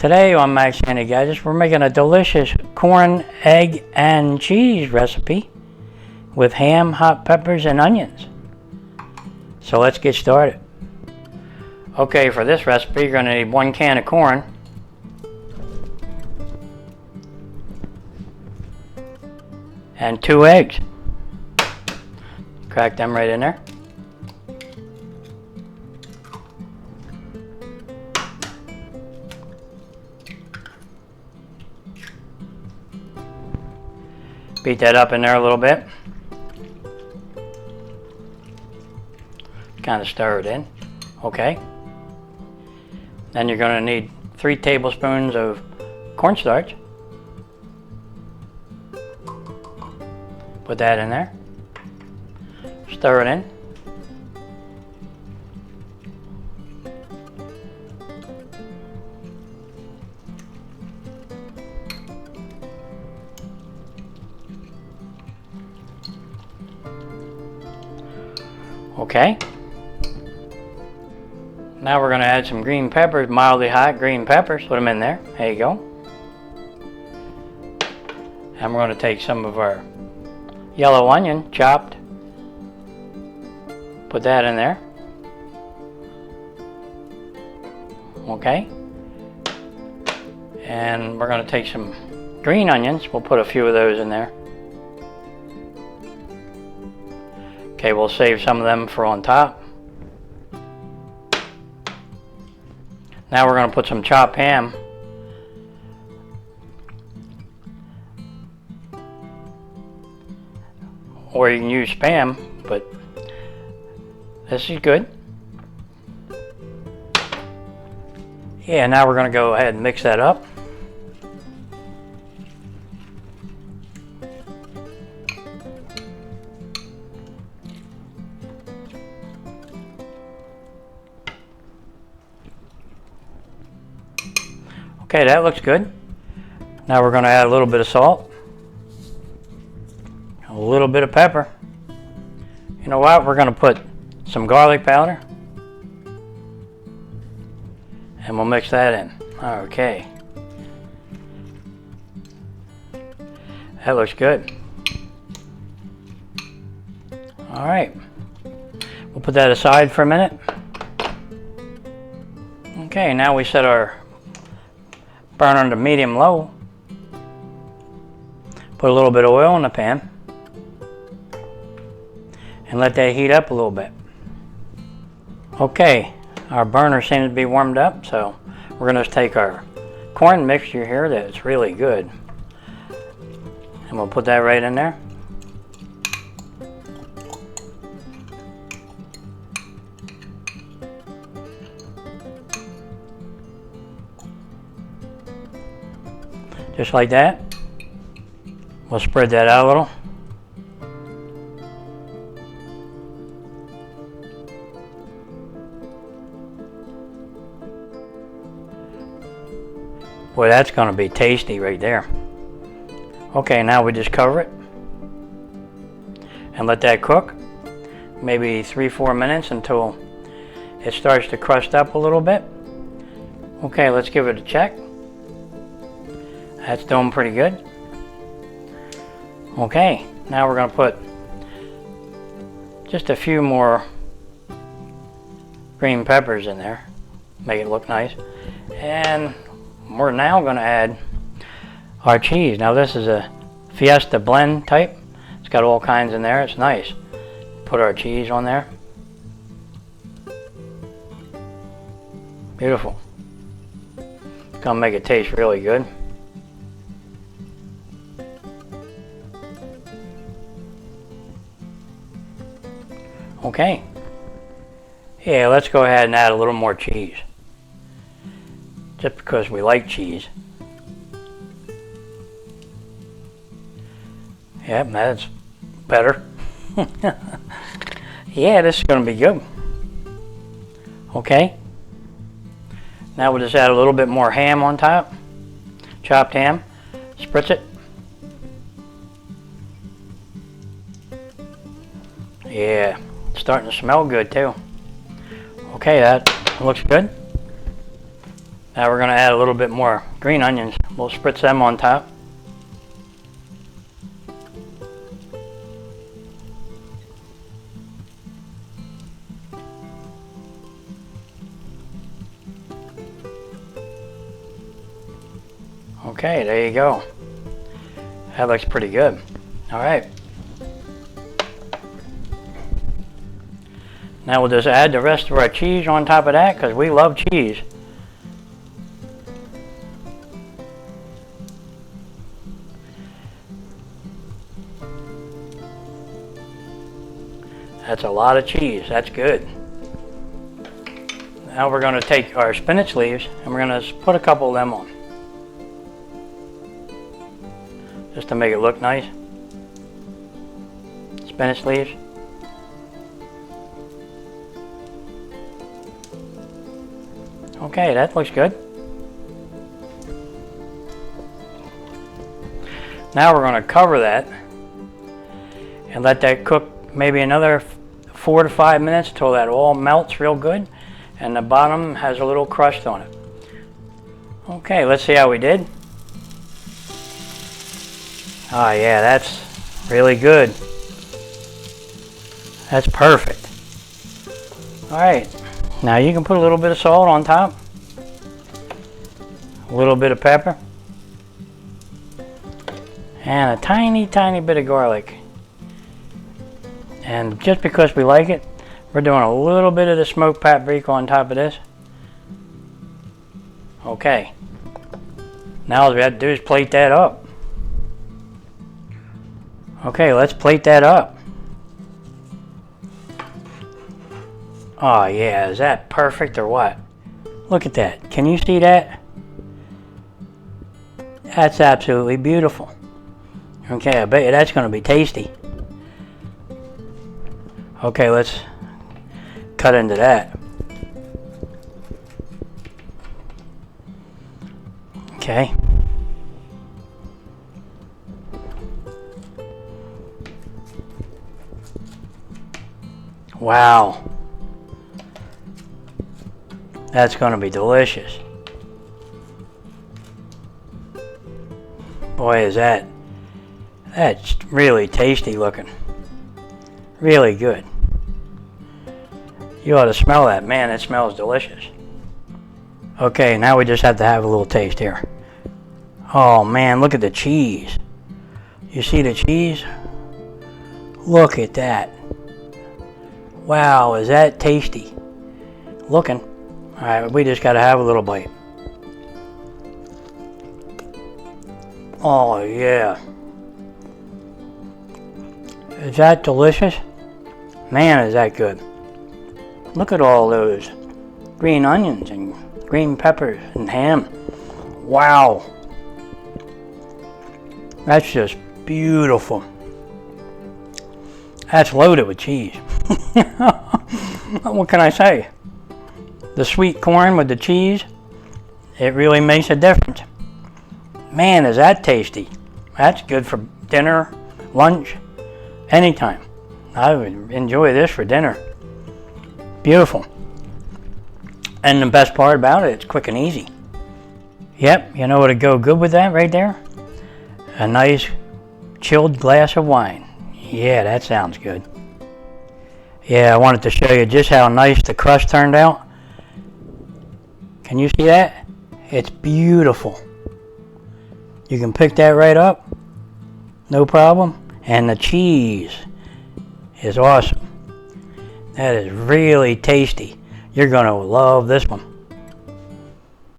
Today on Max Handy Gadgets, we're making a delicious corn, egg, and cheese recipe with ham, hot peppers, and onions. So let's get started. Okay, for this recipe, you're going to need 1 can of corn, and 2 eggs. Crack them right in there. Beat that up in there a little bit. Kind of stir it in. Okay. Then you're going to need 3 tablespoons of cornstarch. Put that in there. Stir it in. Okay. Now we're going to add some green peppers, mildly hot green peppers. Put them in there. There you go. And we're going to take some of our yellow onion, chopped. Put that in there. Okay. And we're going to take some green onions. We'll put a few of those in there. Okay, we'll save some of them for on top. Now we're going to put some chopped ham. Or you can use Spam, but this is good. Yeah, now we're going to go ahead and mix that up. Okay, that looks good. Now we're going to add a little bit of salt, a little bit of pepper. You know what? We're going to put some garlic powder, and we'll mix that in. Okay. That looks good. All right. We'll put that aside for a minute. Okay, now we set our burner to medium-low. Put a little bit of oil in the pan and let that heat up a little bit. Okay, our burner seems to be warmed up, so we're going to take our corn mixture here that's really good, and we'll put that right in there. Just like that. We'll spread that out a little. Boy, that's going to be tasty right there. Okay, now we just cover it and let that cook. Maybe 3-4 minutes until it starts to crust up a little bit. Okay, let's give it a check. That's doing pretty good. Okay, now we're going to put just a few more green peppers in there. Make it look nice. And we're now going to add our cheese. Now this is a Fiesta blend type. It's got all kinds in there. It's nice. Put our cheese on there. Beautiful. It's going to make it taste really good. Okay. Yeah, let's go ahead and add a little more cheese. Just because we like cheese. Yep, that's better. Yeah, this is going to be good. Okay. Now we'll just add a little bit more ham on top. Chopped ham. Spritz it. Yeah, it's starting to smell good too. Okay, that looks good. Now we're going to add a little bit more green onions. We'll spritz them on top. Okay, there you go. That looks pretty good. All right. Now we'll just add the rest of our cheese on top of that because we love cheese. That's a lot of cheese. That's good. Now we're going to take our spinach leaves and we're going to put a couple of them on. Just to make it look nice. Spinach leaves. Okay, that looks good. Now we're going to cover that and let that cook maybe another 4 to 5 minutes until that all melts real good and the bottom has a little crust on it. Okay, let's see how we did. Oh yeah, that's really good. That's perfect. Alright, now you can put a little bit of salt on top. A little bit of pepper. And a tiny, tiny bit of garlic. And just because we like it, we're doing a little bit of the smoked paprika on top of this. Okay. Now all we have to do is plate that up. Okay, let's plate that up. Oh yeah, is that perfect or what? Look at that. Can you see that? That's absolutely beautiful. Okay, I bet you that's going to be tasty. Okay, let's cut into that. Okay. Wow. That's going to be delicious. Boy, is that's really tasty looking. Really good. You ought to smell that. Man, it smells delicious. Okay, now we just have to have a little taste here. Oh man, look at the cheese. You see the cheese? Look at that. Wow, is that tasty looking. Alright, we just got to have a little bite. Oh yeah. Is that delicious? Man, is that good. Look at all those green onions and green peppers and ham. Wow. That's just beautiful. That's loaded with cheese. What can I say? The sweet corn with the cheese, it really makes a difference. Man, is that tasty. That's good for dinner, lunch, anytime. I would enjoy this for dinner. Beautiful. And the best part about it, it's quick and easy. Yep, you know what would go good with that right there? A nice chilled glass of wine. Yeah, that sounds good. Yeah, I wanted to show you just how nice the crust turned out. Can you see that? It's beautiful. You can pick that right up. No problem. And the cheese is awesome. That is really tasty. You're going to love this one.